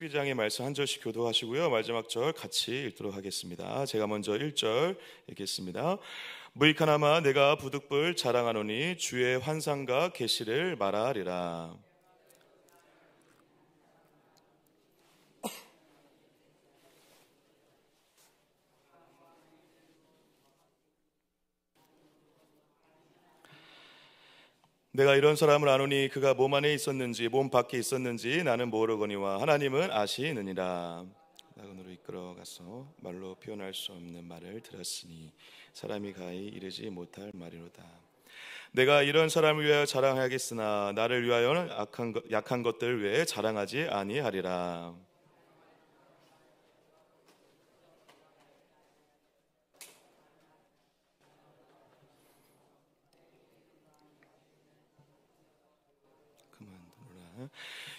12장의 말씀 한 절씩 교도하시고요. 마지막 절 같이 읽도록 하겠습니다. 제가 먼저 1절 읽겠습니다. 무익하나마 내가 부득불 자랑하노니 주의 환상과 계시를 말하리라. 내가 이런 사람을 아노니 그가 몸 안에 있었는지 몸 밖에 있었는지 나는 모르거니와 하나님은 아시느니라. 낙원으로 이끌어가서 말로 표현할 수 없는 말을 들었으니 사람이 가히 이르지 못할 말이로다. 내가 이런 사람을 위하여 자랑하겠으나 나를 위하여는 약한 것들 외에 자랑하지 아니하리라.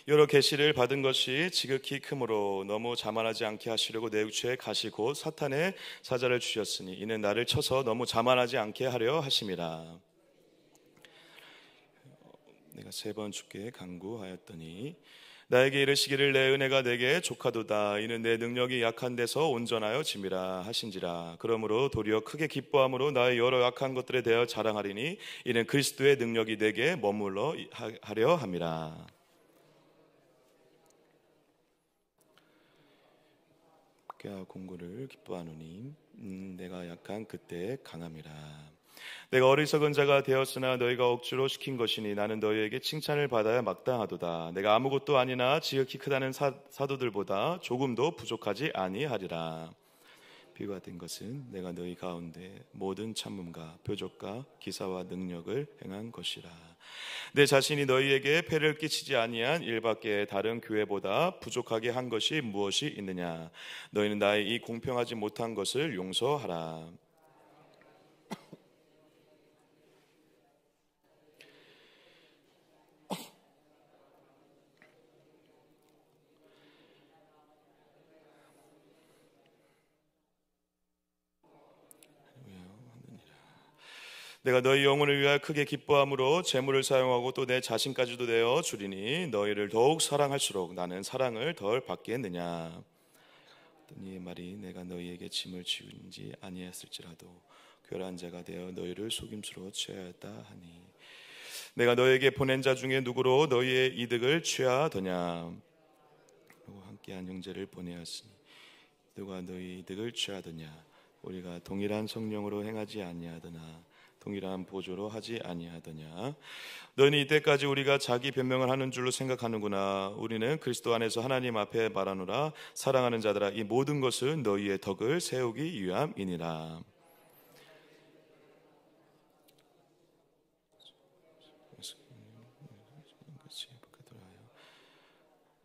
여러 계시를 받은 것이 지극히 크므로 너무 자만하지 않게 하시려고 내 육체에 가시 곧 사탄의 사자를 주셨으니 이는 나를 쳐서 너무 자만하지 않게 하려 하심이라. 내가 3번 주께 간구하였더니 나에게 이르시기를 내 은혜가 내게 족하도다. 이는 내 능력이 약한 데서 온전하여 짐이라 하신지라. 그러므로 도리어 크게 기뻐함으로 나의 여러 약한 것들에 대하여 자랑하리니 이는 그리스도의 능력이 내게 머물러 하려 함이라. 공고를 기뻐하노니 내가 약한 그때 강함이라. 내가 어리석은 자가 되었으나 너희가 억지로 시킨 것이니 나는 너희에게 칭찬을 받아야 마땅하도다. 내가 아무것도 아니나 지극히 크다는 사도들보다 조금도 부족하지 아니하리라. 비유가 된 것은 내가 너희 가운데 모든 참음과 표적과 기사와 능력을 행한 것이라. 내 자신이 너희에게 폐를 끼치지 아니한 일밖에 다른 교회보다 부족하게 한 것이 무엇이 있느냐. 너희는 나의 이 공평하지 못한 것을 용서하라. 내가 너희 영혼을 위하여 크게 기뻐함으로 재물을 사용하고 또 내 자신까지도 내어 주리니 너희를 더욱 사랑할수록 나는 사랑을 덜 받겠느냐. 이 말이 내가 너희에게 짐을 지우지 아니했을지라도 교활한 자가 되어 너희를 속임수로 취하였다 하니 내가 너희에게 보낸 자 중에 누구로 너희의 이득을 취하더냐. 그리고 함께한 형제를 보내었으니 누가 너희 이득을 취하더냐. 우리가 동일한 성령으로 행하지 아니하더나 동일한 보조로 하지 아니하더냐. 너희는 이때까지 우리가 자기 변명을 하는 줄로 생각하는구나. 우리는 그리스도 안에서 하나님 앞에 말하노라. 사랑하는 자들아 이 모든 것은 너희의 덕을 세우기 위함이니라.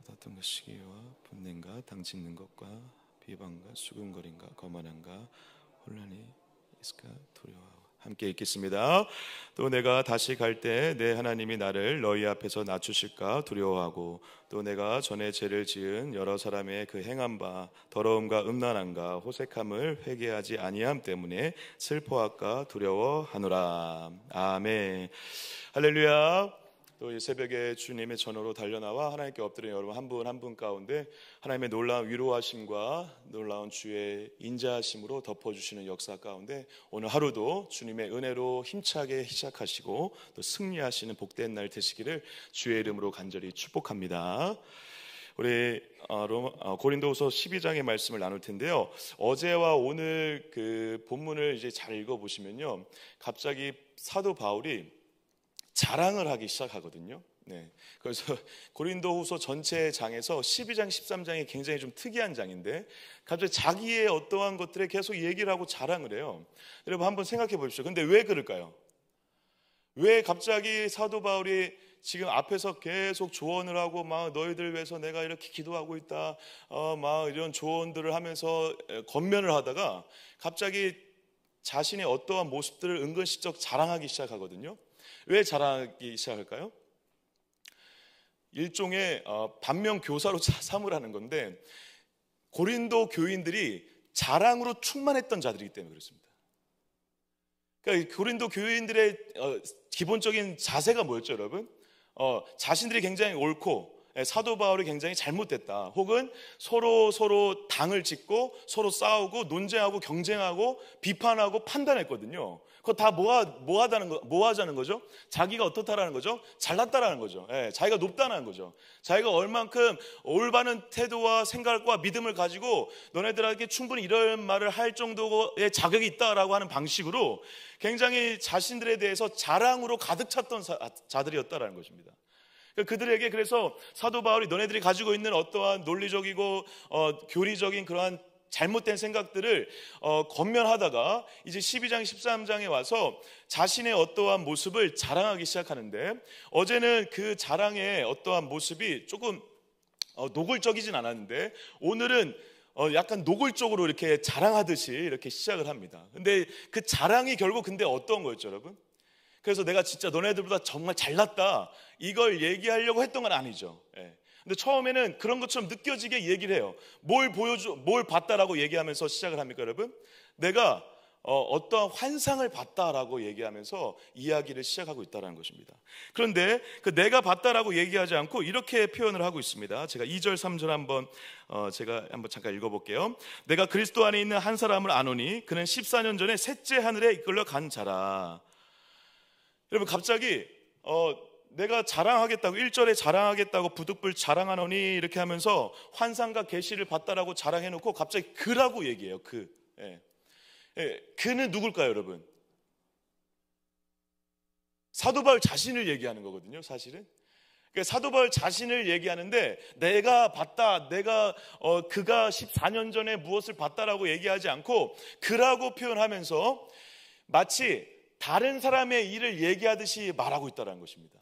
어떤 것이기와 분냄과 당짓는 것과 비방과 수군거림과 거만함과 혼란이 있을까 두려워하고. 함께 읽겠습니다. 또 내가 다시 갈 때 내 하나님이 나를 너희 앞에서 낮추실까 두려워하고 또 내가 전에 죄를 지은 여러 사람의 그 행한 바 더러움과 음란함과 호색함을 회개하지 아니함 때문에 슬퍼할까 두려워하노라. 아멘. 할렐루야. 또 이 새벽에 주님의 전으로 달려나와 하나님께 엎드린 여러분 한 분 한 분 가운데 하나님의 놀라운 위로하심과 놀라운 주의 인자하심으로 덮어주시는 역사 가운데 오늘 하루도 주님의 은혜로 힘차게 시작하시고 또 승리하시는 복된 날 되시기를 주의 이름으로 간절히 축복합니다. 우리 고린도후서 12장의 말씀을 나눌 텐데요. 어제와 오늘 그 본문을 이제 잘 읽어보시면요, 갑자기 사도 바울이 자랑을 하기 시작하거든요. 네. 그래서 고린도후서 전체 장에서 12장, 13장이 굉장히 좀 특이한 장인데 갑자기 자기의 어떠한 것들에 계속 얘기를 하고 자랑을 해요. 여러분 한번 생각해 보십시오. 근데 왜 그럴까요? 왜 갑자기 사도 바울이 지금 앞에서 계속 조언을 하고 막 너희들 위해서 내가 이렇게 기도하고 있다, 막 이런 조언들을 하면서 권면을 하다가 갑자기 자신의 어떠한 모습들을 은근슬쩍 자랑하기 시작하거든요. 왜 자랑하기 시작할까요? 일종의 반면교사로 삼으라는 건데 고린도 교인들이 자랑으로 충만했던 자들이기 때문에 그렇습니다. 그러니까 고린도 교인들의 기본적인 자세가 뭐였죠, 여러분? 자신들이 굉장히 옳고 사도 바울이 굉장히 잘못됐다, 혹은 서로 당을 짓고 서로 싸우고 논쟁하고 경쟁하고 비판하고 판단했거든요. 그거 다 뭐 하자는 거죠? 자기가 어떻다라는 거죠? 잘났다라는 거죠. 자기가 높다는 거죠. 자기가 얼만큼 올바른 태도와 생각과 믿음을 가지고 너네들에게 충분히 이런 말을 할 정도의 자격이 있다라고 하는 방식으로 굉장히 자신들에 대해서 자랑으로 가득 찼던 자들이었다라는 것입니다. 그들에게 그래서 사도 바울이 너네들이 가지고 있는 어떠한 논리적이고 교리적인 그러한 잘못된 생각들을 권면하다가 이제 12장 13장에 와서 자신의 어떠한 모습을 자랑하기 시작하는데, 어제는 그 자랑의 어떠한 모습이 조금 노골적이진 않았는데 오늘은 약간 노골적으로 이렇게 자랑하듯이 이렇게 시작을 합니다. 근데 그 자랑이 결국 근데 어떤 거였죠, 여러분? 그래서 내가 진짜 너네들보다 정말 잘났다, 이걸 얘기하려고 했던 건 아니죠. 근데 처음에는 그런 것처럼 느껴지게 얘기를 해요. 뭘 봤다라고 얘기하면서 시작을 합니까, 여러분? 내가 어떠한 환상을 봤다라고 얘기하면서 이야기를 시작하고 있다는 것입니다. 그런데 그 내가 봤다라고 얘기하지 않고 이렇게 표현을 하고 있습니다. 제가 2절 3절 한번 잠깐 읽어볼게요. 내가 그리스도 안에 있는 한 사람을 아노니 그는 14년 전에 셋째 하늘에 이끌려 간 자라. 여러분, 갑자기 내가 자랑하겠다고, 1절에 자랑하겠다고 부득불 자랑하노니 이렇게 하면서 환상과 계시를 봤다라고 자랑해놓고 갑자기 그라고 얘기해요. 그는 누굴까요, 여러분? 사도 바울 자신을 얘기하는 거거든요, 사실은. 그러니까 사도 바울 자신을 얘기하는데 내가 봤다, 그가 14년 전에 무엇을 봤다라고 얘기하지 않고 그라고 표현하면서 마치 다른 사람의 일을 얘기하듯이 말하고 있다는 것입니다.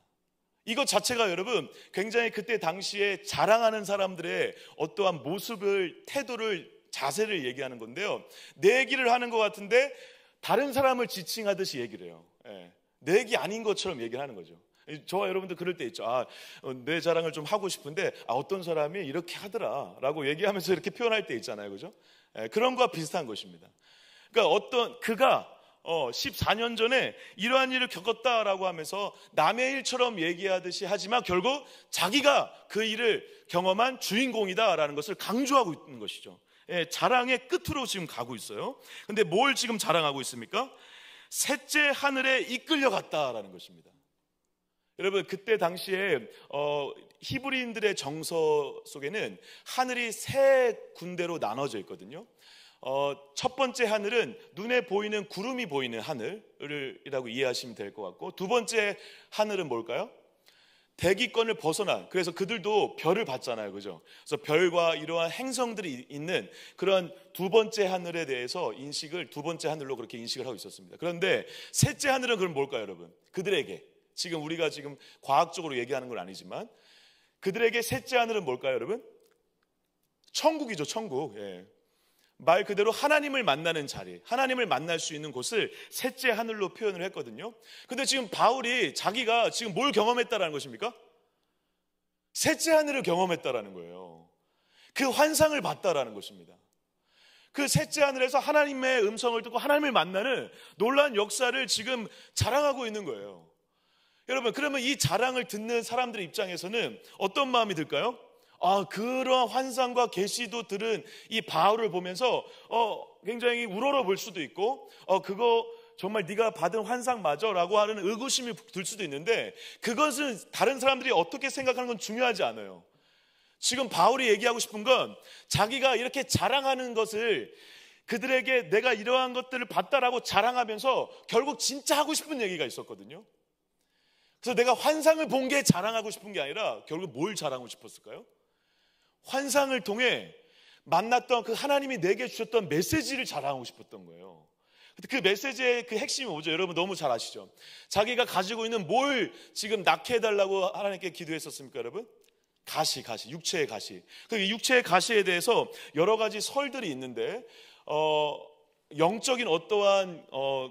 이것 자체가 여러분 굉장히 그때 당시에 자랑하는 사람들의 어떠한 모습을, 태도를, 자세를 얘기하는 건데요, 내 얘기를 하는 것 같은데 다른 사람을 지칭하듯이 얘기를 해요. 내 얘기 아닌 것처럼 얘기를 하는 거죠. 저와 여러분도 그럴 때 있죠. 내 자랑을 좀 하고 싶은데 어떤 사람이 이렇게 하더라 라고 얘기하면서 이렇게 표현할 때 있잖아요, 그죠? 그런 거와 비슷한 것입니다. 그러니까 그가 14년 전에 이러한 일을 겪었다라고 하면서 남의 일처럼 얘기하듯이 하지만 결국 자기가 그 일을 경험한 주인공이다라는 것을 강조하고 있는 것이죠. 자랑의 끝으로 지금 가고 있어요. 근데 뭘 지금 자랑하고 있습니까? 셋째 하늘에 이끌려 갔다라는 것입니다. 여러분, 그때 당시에 히브리인들의 정서 속에는 하늘이 세 군데로 나눠져 있거든요. 첫 번째 하늘은 눈에 보이는 구름이 보이는 하늘이라고 이해하시면 될 것 같고, 두 번째 하늘은 뭘까요? 대기권을 벗어난, 그래서 그들도 별을 봤잖아요, 그죠? 그래서 별과 이러한 행성들이 있는 그런 두 번째 하늘에 대해서 두 번째 하늘로 그렇게 인식을 하고 있었습니다. 그런데 셋째 하늘은 그럼 뭘까요, 여러분? 그들에게 우리가 지금 과학적으로 얘기하는 건 아니지만 그들에게 셋째 하늘은 뭘까요, 여러분? 천국이죠, 천국. 말 그대로 하나님을 만나는 자리, 하나님을 만날 수 있는 곳을 셋째 하늘로 표현을 했거든요. 근데 지금 바울이 자기가 지금 뭘 경험했다라는 것입니까? 셋째 하늘을 경험했다라는 거예요. 그 환상을 봤다라는 것입니다. 그 셋째 하늘에서 하나님의 음성을 듣고 하나님을 만나는 놀라운 역사를 지금 자랑하고 있는 거예요. 여러분, 그러면 이 자랑을 듣는 사람들 입장에서는 어떤 마음이 들까요? 그러한 환상과 계시도 들은 이 바울을 보면서 굉장히 우러러 볼 수도 있고 그거 정말 네가 받은 환상 맞아? 라고 하는 의구심이 들 수도 있는데, 그것은 다른 사람들이 어떻게 생각하는 건 중요하지 않아요. 지금 바울이 얘기하고 싶은 건 자기가 이렇게 자랑하는 것을, 그들에게 내가 이러한 것들을 봤다라고 자랑하면서 결국 진짜 하고 싶은 얘기가 있었거든요. 그래서 내가 환상을 본 게 자랑하고 싶은 게 아니라 결국 뭘 자랑하고 싶었을까요? 환상을 통해 만났던 그 하나님이 내게 주셨던 메시지를 자랑하고 싶었던 거예요. 그 메시지의 그 핵심이 뭐죠? 여러분 너무 잘 아시죠? 자기가 가지고 있는 뭘 지금 낳게 해달라고 하나님께 기도했었습니까, 여러분? 가시, 육체의 가시. 그 육체의 가시에 대해서 여러 가지 설들이 있는데 영적인 어떠한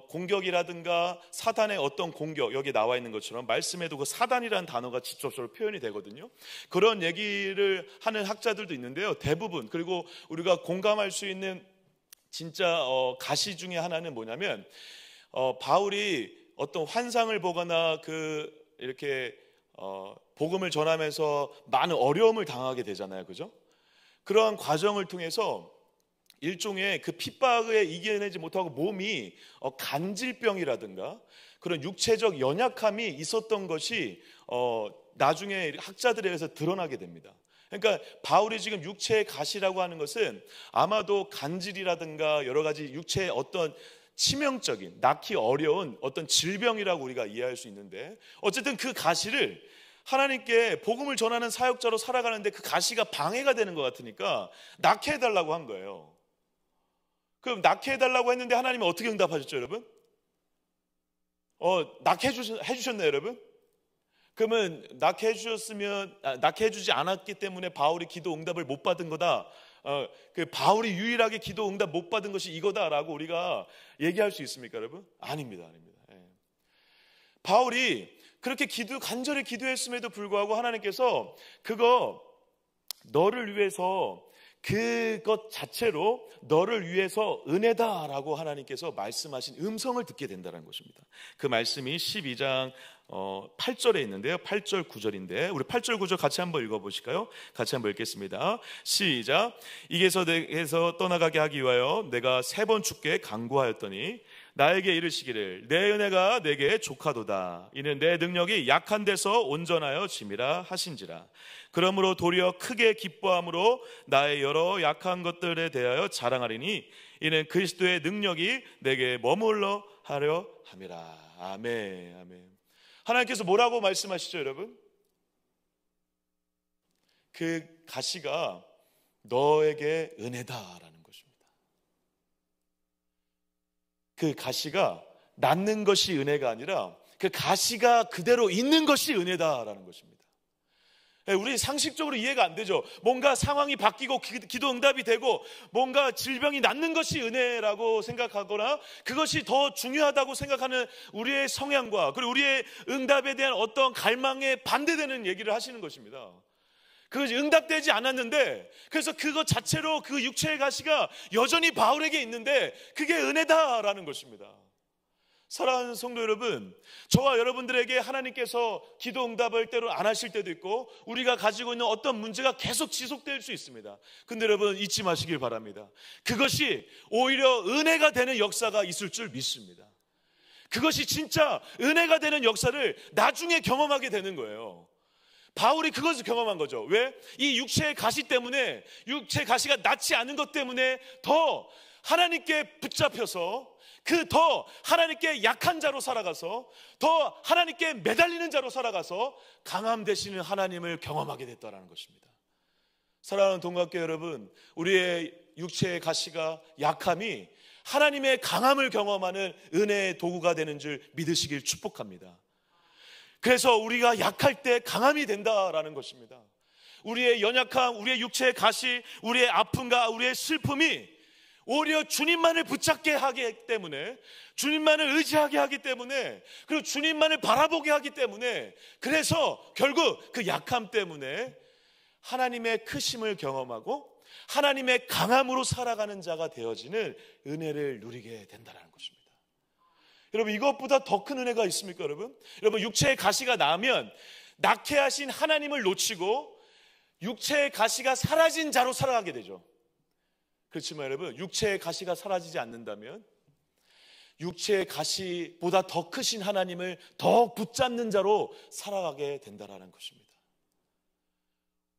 공격이라든가 사단의 어떤 공격, 여기 나와 있는 것처럼 말씀에도 그 사단이라는 단어가 직접적으로 표현이 되거든요. 그런 얘기를 하는 학자들도 있는데요, 대부분, 그리고 우리가 공감할 수 있는 진짜 가시 중에 하나는 뭐냐면 바울이 어떤 환상을 보거나 이렇게 복음을 전하면서 많은 어려움을 당하게 되잖아요, 그죠? 그러한 과정을 통해서 일종의 그 핍박에 이겨내지 못하고 몸이 간질병이라든가 그런 육체적 연약함이 있었던 것이 나중에 학자들에 의해서 드러나게 됩니다. 그러니까 바울이 지금 육체의 가시라고 하는 것은 아마도 간질이라든가 여러 가지 육체의 어떤 치명적인, 낫기 어려운 어떤 질병이라고 우리가 이해할 수 있는데, 어쨌든 그 가시를 하나님께 복음을 전하는 사역자로 살아가는데 그 가시가 방해가 되는 것 같으니까 낫게 해달라고 한 거예요. 그럼 낫게 해달라고 했는데 하나님이 어떻게 응답하셨죠, 여러분? 낫게 해주셨나요, 여러분? 그러면 낫게 해주지 않았기 때문에 바울이 기도 응답을 못 받은 거다. 그 바울이 유일하게 기도 응답 못 받은 것이 이거다라고 우리가 얘기할 수 있습니까, 여러분? 아닙니다, 아닙니다. 예. 바울이 그렇게 간절히 기도했음에도 불구하고 하나님께서 그거 너를 위해서 그것 자체로 너를 위해서 은혜다라고 하나님께서 말씀하신 음성을 듣게 된다는 것입니다. 그 말씀이 12장 8절에 있는데요. 8절 9절인데 우리 8절 9절 같이 한번 읽어보실까요? 같이 한번 읽겠습니다. 시작. 이게서 내게서 떠나가게 하기 위하여 내가 3번 주께 간구하였더니 나에게 이르시기를 내 은혜가 내게 족하도다. 이는 내 능력이 약한 데서 온전하여 짐이라 하신지라. 그러므로 도리어 크게 기뻐함으로 나의 여러 약한 것들에 대하여 자랑하리니 이는 그리스도의 능력이 내게 머물러 하려 함이라. 아멘, 아멘. 하나님께서 뭐라고 말씀하시죠, 여러분? 그 가시가 너에게 은혜다라는 것입니다. 그 가시가 낫는 것이 은혜가 아니라 그 가시가 그대로 있는 것이 은혜다라는 것입니다. 우리 상식적으로 이해가 안 되죠. 뭔가 상황이 바뀌고 기도 응답이 되고 뭔가 질병이 낫는 것이 은혜라고 생각하거나 그것이 더 중요하다고 생각하는 우리의 성향과 그리고 우리의 응답에 대한 어떤 갈망에 반대되는 얘기를 하시는 것입니다. 그것이 응답되지 않았는데 그래서 그것 자체로 그 육체의 가시가 여전히 바울에게 있는데 그게 은혜다라는 것입니다. 사랑하는 성도 여러분, 저와 여러분들에게 하나님께서 기도 응답을 때로 안 하실 때도 있고 우리가 가지고 있는 어떤 문제가 계속 지속될 수 있습니다. 근데 여러분 잊지 마시길 바랍니다. 그것이 오히려 은혜가 되는 역사가 있을 줄 믿습니다. 그것이 진짜 은혜가 되는 역사를 나중에 경험하게 되는 거예요. 바울이 그것을 경험한 거죠. 왜? 이 육체의 가시 때문에, 육체의 가시가 낫지 않은 것 때문에 더 하나님께 붙잡혀서 더 하나님께 약한 자로 살아가서 더 하나님께 매달리는 자로 살아가서 강함 되시는 하나님을 경험하게 됐다는 것입니다. 사랑하는 동갑교 여러분, 우리의 육체의 가시가 약함이 하나님의 강함을 경험하는 은혜의 도구가 되는 줄 믿으시길 축복합니다. 그래서 우리가 약할 때 강함이 된다라는 것입니다. 우리의 연약함, 우리의 육체의 가시, 우리의 아픔과 우리의 슬픔이 오히려 주님만을 붙잡게 하기 때문에, 주님만을 의지하게 하기 때문에, 그리고 주님만을 바라보게 하기 때문에, 그래서 결국 그 약함 때문에 하나님의 크심을 경험하고 하나님의 강함으로 살아가는 자가 되어지는 은혜를 누리게 된다는 것입니다. 여러분, 이것보다 더 큰 은혜가 있습니까, 여러분? 여러분, 육체의 가시가 나면 낫게 하신 하나님을 놓치고 육체의 가시가 사라진 자로 살아가게 되죠. 그렇지만 여러분, 육체의 가시가 사라지지 않는다면 육체의 가시보다 더 크신 하나님을 더 붙잡는 자로 살아가게 된다는 것입니다.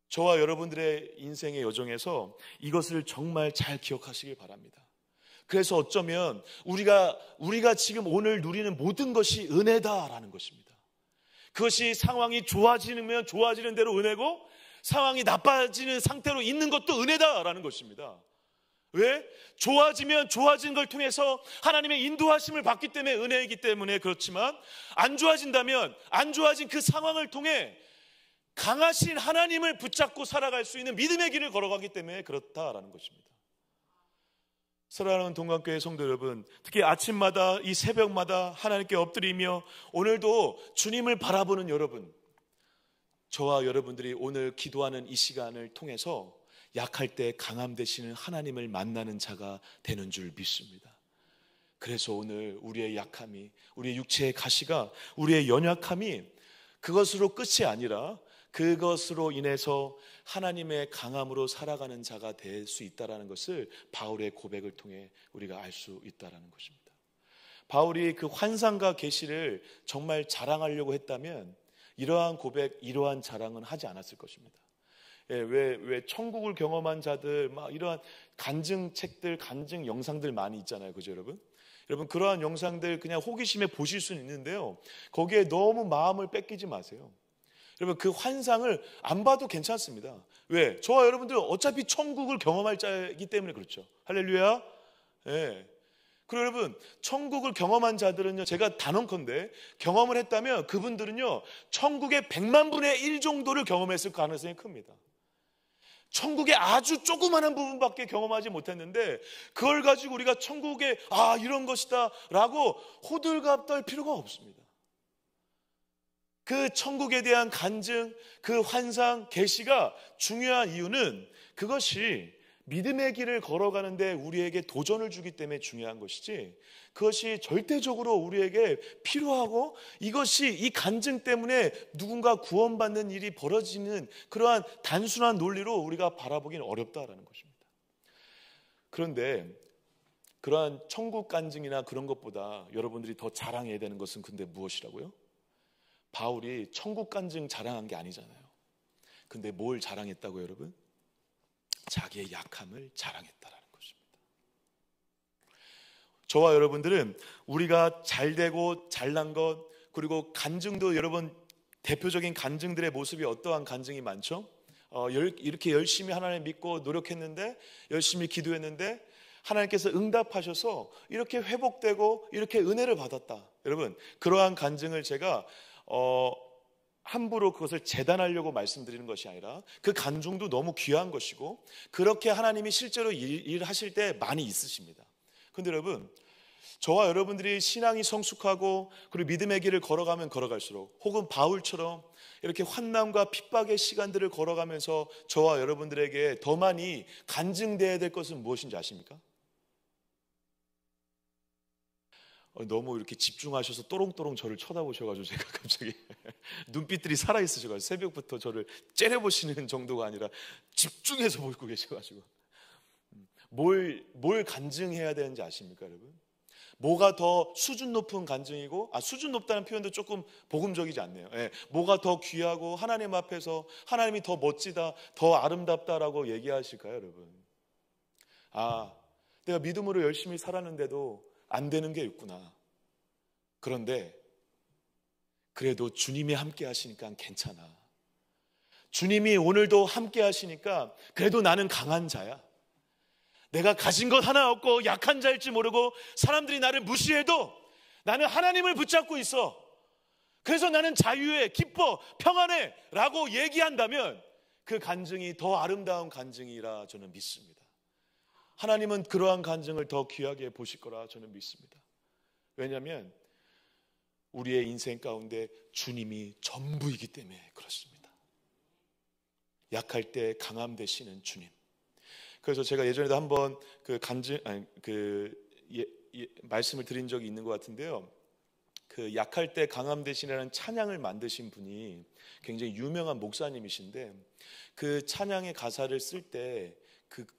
저와 여러분들의 인생의 여정에서 이것을 정말 잘 기억하시길 바랍니다. 그래서 어쩌면 우리가 지금 오늘 누리는 모든 것이 은혜다라는 것입니다. 그것이 상황이 좋아지면 좋아지는 대로 은혜고 상황이 나빠지는 상태로 있는 것도 은혜다라는 것입니다. 왜? 좋아지면 좋아진 걸 통해서 하나님의 인도하심을 받기 때문에 은혜이기 때문에 그렇지만 안 좋아진다면 안 좋아진 그 상황을 통해 강하신 하나님을 붙잡고 살아갈 수 있는 믿음의 길을 걸어가기 때문에 그렇다라는 것입니다. 사랑하는 동관교회 성도 여러분, 특히 아침마다 이 새벽마다 하나님께 엎드리며 오늘도 주님을 바라보는 여러분, 저와 여러분들이 오늘 기도하는 이 시간을 통해서 약할 때 강함 되시는 하나님을 만나는 자가 되는 줄 믿습니다. 그래서 오늘 우리의 약함이, 우리의 육체의 가시가, 우리의 연약함이 그것으로 끝이 아니라 그것으로 인해서 하나님의 강함으로 살아가는 자가 될 수 있다는 것을 바울의 고백을 통해 우리가 알 수 있다는 것입니다. 바울이 그 환상과 계시를 정말 자랑하려고 했다면 이러한 고백, 이러한 자랑은 하지 않았을 것입니다. 왜 천국을 경험한 자들 막 이러한 간증책들, 간증 영상들 많이 있잖아요. 그죠, 여러분? 여러분, 그러한 영상들 그냥 호기심에 보실 수는 있는데요, 거기에 너무 마음을 뺏기지 마세요. 여러분, 그 환상을 안 봐도 괜찮습니다. 왜? 저와 여러분들은 어차피 천국을 경험할 자이기 때문에 그렇죠. 할렐루야. 예. 그리고 여러분, 천국을 경험한 자들은요, 제가 단언컨대 경험을 했다면 그분들은요, 천국의 100만 분의 1 정도를 경험했을 가능성이 큽니다. 천국의 아주 조그마한 부분밖에 경험하지 못했는데 그걸 가지고 우리가 천국에 이런 것이다 라고 호들갑 떨 필요가 없습니다. 그 천국에 대한 간증, 그 환상, 계시가 중요한 이유는 그것이 믿음의 길을 걸어가는데 우리에게 도전을 주기 때문에 중요한 것이지, 그것이 절대적으로 우리에게 필요하고 이것이 이 간증 때문에 누군가 구원받는 일이 벌어지는 그러한 단순한 논리로 우리가 바라보기는 어렵다라는 것입니다. 그런데 그러한 천국 간증이나 그런 것보다 여러분들이 더 자랑해야 되는 것은 근데 무엇이라고요? 바울이 천국 간증 자랑한 게 아니잖아요. 근데 뭘 자랑했다고요, 여러분? 자기의 약함을 자랑했다라는 것입니다. 저와 여러분들은 우리가 잘되고 잘난 것, 그리고 간증도 여러분 대표적인 간증들의 모습이 어떠한 간증이 많죠? 이렇게 열심히 하나님 믿고 노력했는데, 열심히 기도했는데 하나님께서 응답하셔서 이렇게 회복되고 이렇게 은혜를 받았다. 여러분, 그러한 간증을 제가 함부로 그것을 재단하려고 말씀드리는 것이 아니라 그 간증도 너무 귀한 것이고 그렇게 하나님이 실제로 일하실 때 많이 있으십니다. 그런데 여러분, 저와 여러분들이 신앙이 성숙하고 그리고 믿음의 길을 걸어가면 걸어갈수록, 혹은 바울처럼 이렇게 환난과 핍박의 시간들을 걸어가면서 저와 여러분들에게 더 많이 간증되어야 될 것은 무엇인지 아십니까? 너무 이렇게 집중하셔서 또롱또롱 저를 쳐다보셔가지고 제가 갑자기 눈빛들이 살아있으셔가지고 새벽부터 저를 째려보시는 정도가 아니라 집중해서 보고 계셔가지고 뭘 간증해야 되는지 아십니까, 여러분? 뭐가 더 수준 높은 간증이고, 수준 높다는 표현도 조금 복음적이지 않네요. 뭐가 더 귀하고 하나님 앞에서 하나님이 더 멋지다, 더 아름답다라고 얘기하실까요, 여러분? 내가 믿음으로 열심히 살았는데도 안 되는 게 있구나. 그런데 그래도 주님이 함께 하시니까 괜찮아. 주님이 오늘도 함께 하시니까 그래도 나는 강한 자야. 내가 가진 것 하나 없고 약한 자일지 모르고 사람들이 나를 무시해도 나는 하나님을 붙잡고 있어. 그래서 나는 자유해, 기뻐, 평안해 라고 얘기한다면 그 간증이 더 아름다운 간증이라 저는 믿습니다. 하나님은 그러한 간증을 더 귀하게 보실 거라 저는 믿습니다. 왜냐하면 우리의 인생 가운데 주님이 전부이기 때문에 그렇습니다. 약할 때 강함 되시는 주님. 그래서 제가 예전에도 한번 말씀을 드린 적이 있는 것 같은데요, 그 약할 때 강함 되시라는 찬양을 만드신 분이 굉장히 유명한 목사님이신데, 그 찬양의 가사를 쓸 때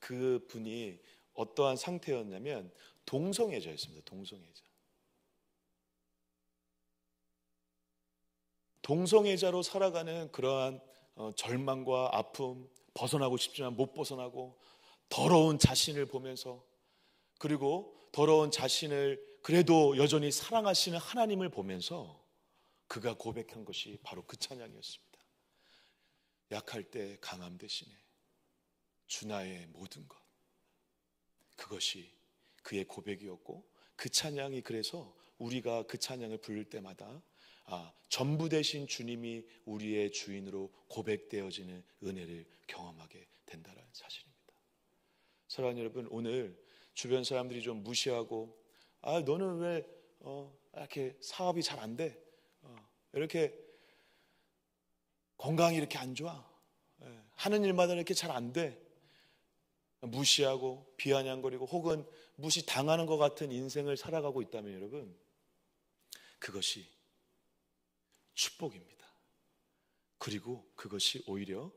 그 분이 어떠한 상태였냐면 동성애자였습니다. 동성애자로 살아가는 그러한 절망과 아픔, 벗어나고 싶지만 못 벗어나고 더러운 자신을 보면서, 그리고 더러운 자신을 그래도 여전히 사랑하시는 하나님을 보면서 그가 고백한 것이 바로 그 찬양이었습니다. 약할 때 강함 되시네, 주 나의 모든 것. 그것이 그의 고백이었고, 그 찬양이, 그래서 우리가 그 찬양을 부를 때마다 전부 되신 주님이 우리의 주인으로 고백되어지는 은혜를 경험하게 된다는 사실입니다. 사랑하는 여러분, 오늘 주변 사람들이 좀 무시하고 너는 왜 이렇게 사업이 잘 안 돼? 이렇게 건강이 이렇게 안 좋아? 하는 일마다 이렇게 잘 안 돼? 무시하고 비아냥거리고 혹은 무시당하는 것 같은 인생을 살아가고 있다면 여러분, 그것이 축복입니다. 그리고 그것이 오히려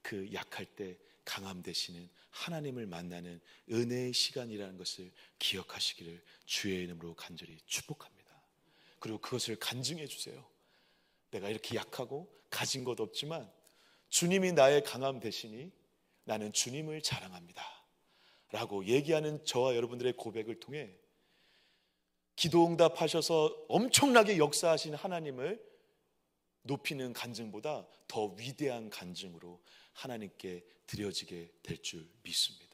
그 약할 때 강함 되시는 하나님을 만나는 은혜의 시간이라는 것을 기억하시기를 주의 이름으로 간절히 축복합니다. 그리고 그것을 간증해 주세요. 내가 이렇게 약하고 가진 것 없지만 주님이 나의 강함 되시니 나는 주님을 자랑합니다 라고 얘기하는 저와 여러분들의 고백을 통해 기도응답하셔서 엄청나게 역사하신 하나님을 높이는 간증보다 더 위대한 간증으로 하나님께 드려지게 될 줄 믿습니다.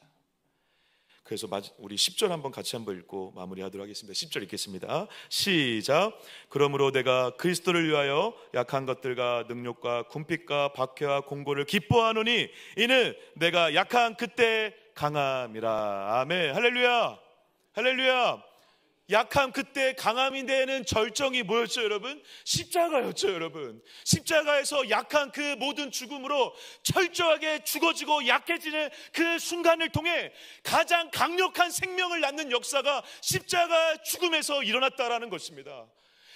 그래서 우리 10절 한번 같이 한번 읽고 마무리하도록 하겠습니다. 10절 읽겠습니다. 시작. 그러므로 내가 그리스도를 위하여 약한 것들과 능력과 궁핍과 박해와 공고를 기뻐하노니 이는 내가 약한 그때 강함이라. 아멘. 할렐루야. 할렐루야. 약함 그때 강함이 되는 절정이 뭐였죠 여러분? 십자가였죠 여러분. 십자가에서 약한 그 모든 죽음으로 철저하게 죽어지고 약해지는 그 순간을 통해 가장 강력한 생명을 낳는 역사가 십자가 죽음에서 일어났다라는 것입니다.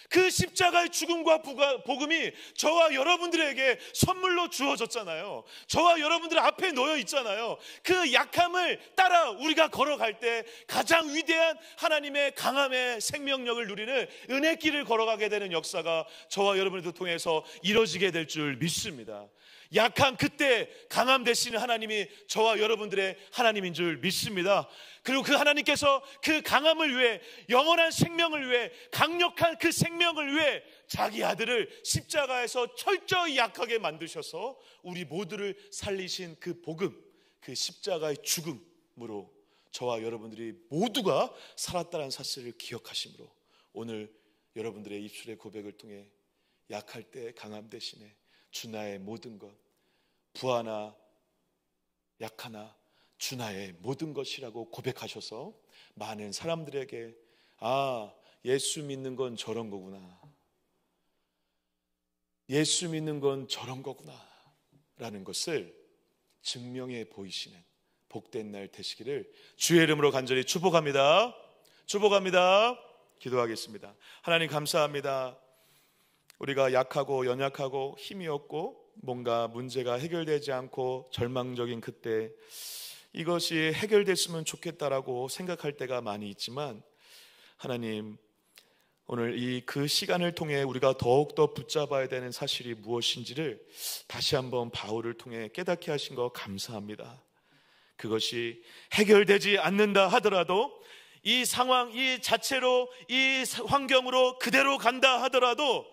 그 십자가의 죽음과 복음이 저와 여러분들에게 선물로 주어졌잖아요. 저와 여러분들 앞에 놓여 있잖아요. 그 약함을 따라 우리가 걸어갈 때 가장 위대한 하나님의 강함의 생명력을 누리는 은혜길을 걸어가게 되는 역사가 저와 여러분들 통해서 이루어지게 될 줄 믿습니다. 약한 그때 강함 되시는 하나님이 저와 여러분들의 하나님인 줄 믿습니다. 그리고 그 하나님께서 그 강함을 위해, 영원한 생명을 위해, 강력한 그 생명을 위해 자기 아들을 십자가에서 철저히 약하게 만드셔서 우리 모두를 살리신 그 복음, 그 십자가의 죽음으로 저와 여러분들이 모두가 살았다는 사실을 기억하심으로 오늘 여러분들의 입술의 고백을 통해 약할 때 강함 대신에 주 나의 모든 것, 부하나 약하나 주 나의 모든 것이라고 고백하셔서 많은 사람들에게 아, 예수 믿는 건 저런 거구나, 예수 믿는 건 저런 거구나 라는 것을 증명해 보이시는 복된 날 되시기를 주의 이름으로 간절히 축복합니다. 축복합니다. 기도하겠습니다. 하나님 감사합니다. 우리가 약하고 연약하고 힘이 없고 뭔가 문제가 해결되지 않고 절망적인 그때 이것이 해결됐으면 좋겠다라고 생각할 때가 많이 있지만 하나님, 오늘 그 시간을 통해 우리가 더욱더 붙잡아야 되는 사실이 무엇인지를 다시 한번 바울을 통해 깨닫게 하신 거 감사합니다. 그것이 해결되지 않는다 하더라도 이 상황, 이 자체로, 이 환경으로 그대로 간다 하더라도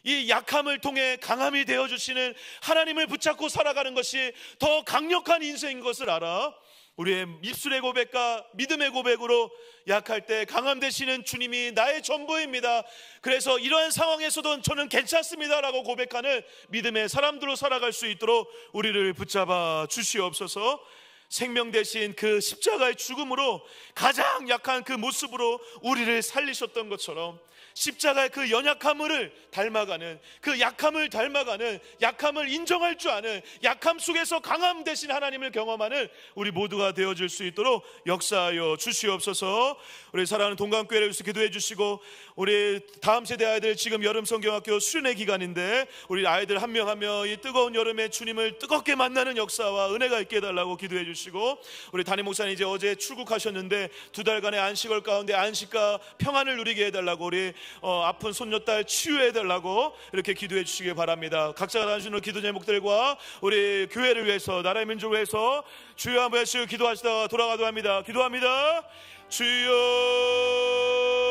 이 약함을 통해 강함이 되어주시는 하나님을 붙잡고 살아가는 것이 더 강력한 인생인 것을 알아 우리의 입술의 고백과 믿음의 고백으로 약할 때 강함 되시는 주님이 나의 전부입니다. 그래서 이러한 상황에서도 저는 괜찮습니다 라고 고백하는 믿음의 사람들로 살아갈 수 있도록 우리를 붙잡아 주시옵소서. 생명 대신 그 십자가의 죽음으로 가장 약한 그 모습으로 우리를 살리셨던 것처럼 십자가의 그 연약함을 닮아가는, 그 약함을 닮아가는, 약함을 인정할 줄 아는, 약함 속에서 강함 되신 하나님을 경험하는 우리 모두가 되어줄 수 있도록 역사하여 주시옵소서. 우리 사랑하는 동강교회를 위해서 기도해 주시고, 우리 다음 세대 아이들 지금 여름 성경학교 수련회 기간인데 우리 아이들 한 명 한 명 이 뜨거운 여름에 주님을 뜨겁게 만나는 역사와 은혜가 있게 해달라고 기도해 주시고, 우리 담임 목사님 이제 어제 출국하셨는데 2달간의 안식월 가운데 안식과 평안을 누리게 해달라고, 우리 아픈 손녀딸 치유해달라고 이렇게 기도해 주시기 바랍니다. 각자가 나누시는 기도 제목들과 우리 교회를 위해서, 나라의 민족을 위해서 주여 한 번씩 기도하시다가 돌아가도록 합니다. 기도합니다. 주여